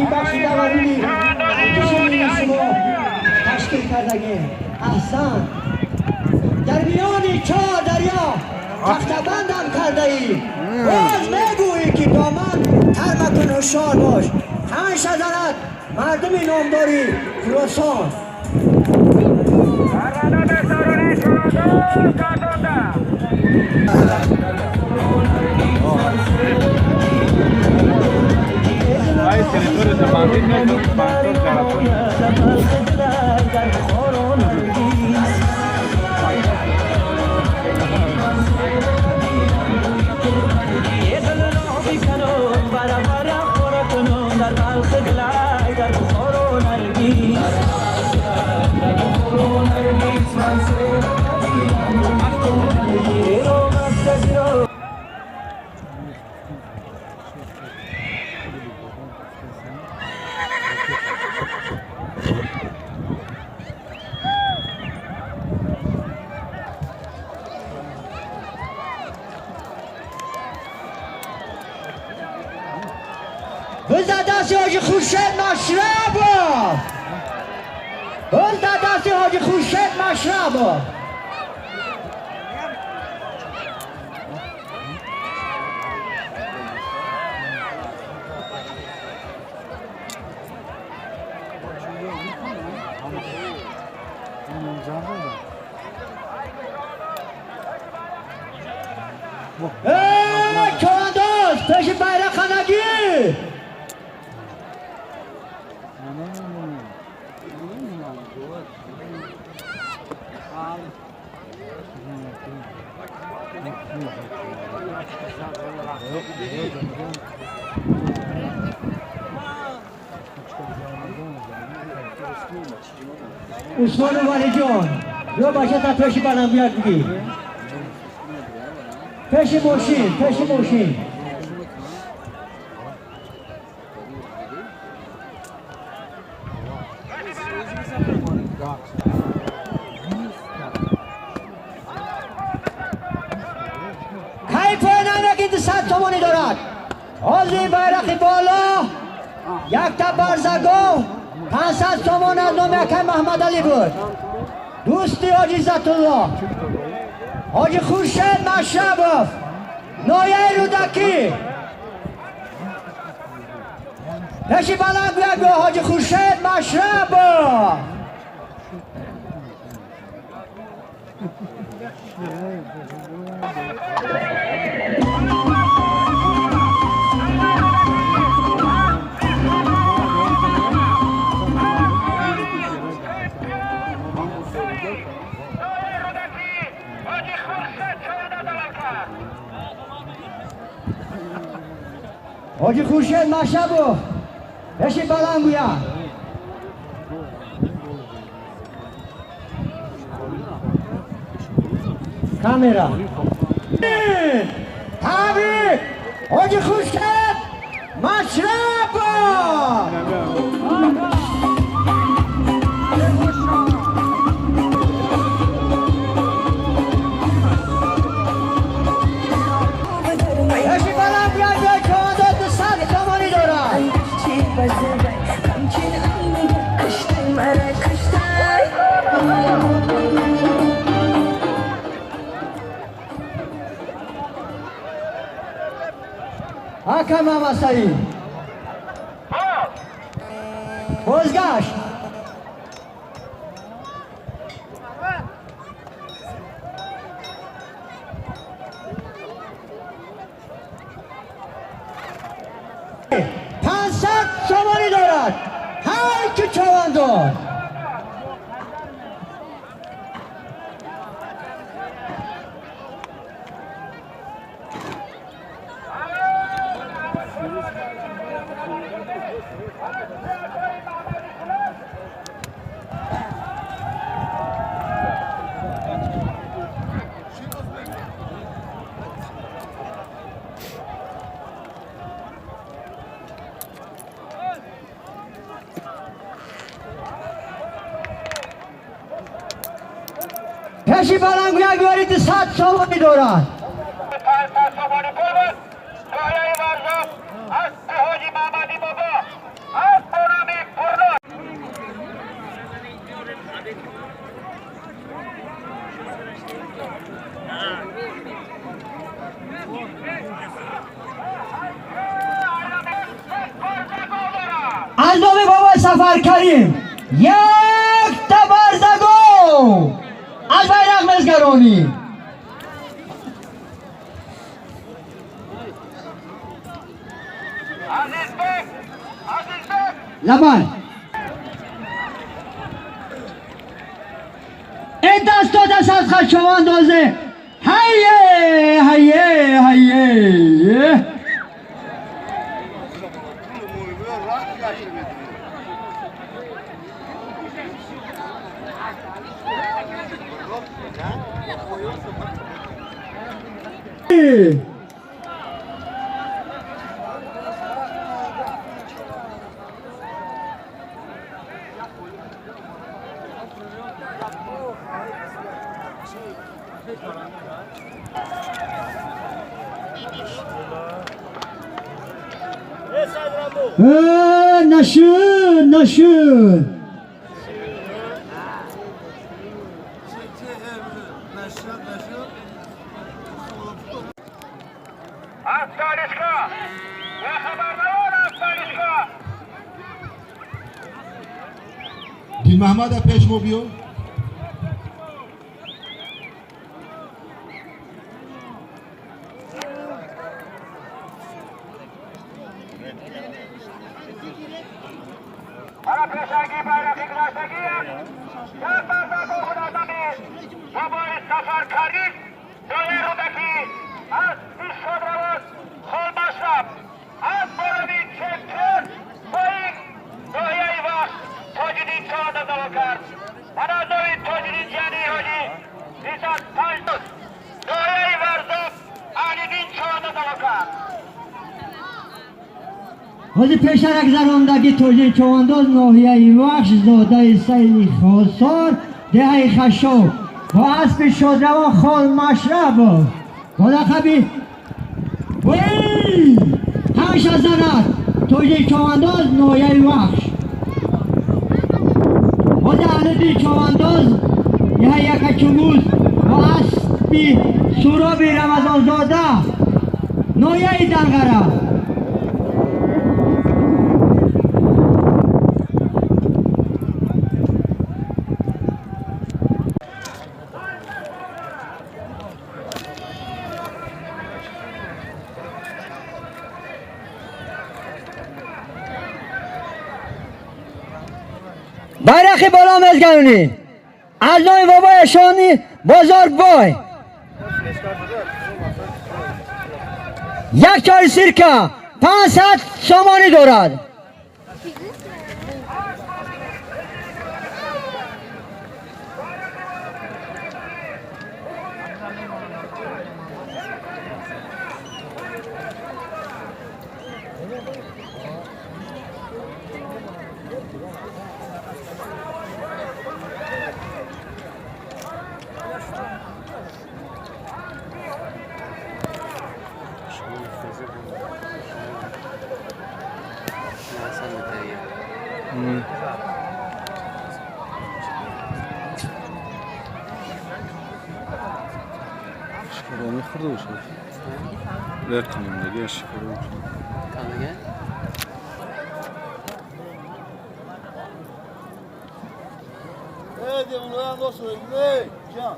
این بخش دورونی کشوری شما تشکیل کردگیم. احسن. در میان چهار دریا تختبندم کرده ای. باز میگویی که با من ترمکن هوشیار باش. همیشه زند مردمی نامداری خوروسان. Hay territorios de Madrid, no son tantos بزد دستی حاجی خورشید مشربا. بزد دستی حاجی خورشید مشربا. کانداز پیش بیرق خانگی. عثمان ولی جان یا باشه تا پیش بانم بیاد بگی. پیش موشین پیش موشین. کیف نمکی 100 تومانی دارد. آزی بیرقی بالا یک تا برزگاه 500 تومان از نمکه محمد علی بود. دوستی حاجی عزت الله حاجی خورشید مشربوف نایه رودکی پیشی بلند بگو حاجی خورشید مشربوف. حاجی خورشید مشربوف پیشی بلند بیا. کامera. تبریک حاجی خورشید مشربوف. حکم مسایی بزگشت. تومانی دارد هر که چواندار. پیشی بلنگ یک 100 تومانی دارد. 500 تومانی بود. دایه ورزش از حاجی محمدی بابا. سفر کریم یک تبرزگو از بیرق مزگرانی لبن این دست و دست از خشوان دوزه هیه هیه هیه نشون نشون دین محمد پیش مو بیو Para peşagi bayrakı kılaştagiyen, yan barzakı kudazamir, babayı safar karin, doyerudaki, az iş şodravuz, kol başlap, az bolovi çempiyon, boyik, doyayı vak, tocinin çoğunda dalokar. Bana doyun tocinin cani hoji, izat tajdut, doyayı varzop, anidin çoğunda dalokar. حالی پیشرک زراندگی توجه چوانداز ناحیه وخش زاده سیلی خاصار دهه خشو با اسب شادروان خال مشرب با لقبی وی همش از زند توجه چوانداز ناحیه وخش با دهنه چوانداز دهه یک چموز با اسبی سرابی رمضان زاده ناحیه دنگره bayrakı بالا مزگرونی از نوع بابای شانی بازار بای یک چای سیرکه 500 سامانی دارد شکرانی خورده باشه لرد کنیم دیگه شکرانی Hadi ulan nasıl öyle? Can.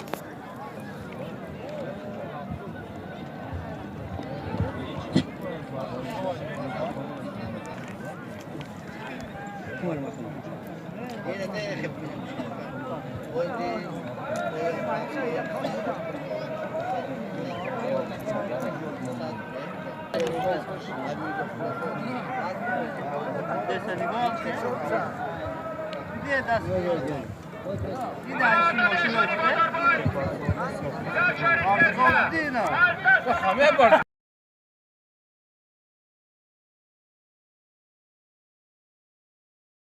همه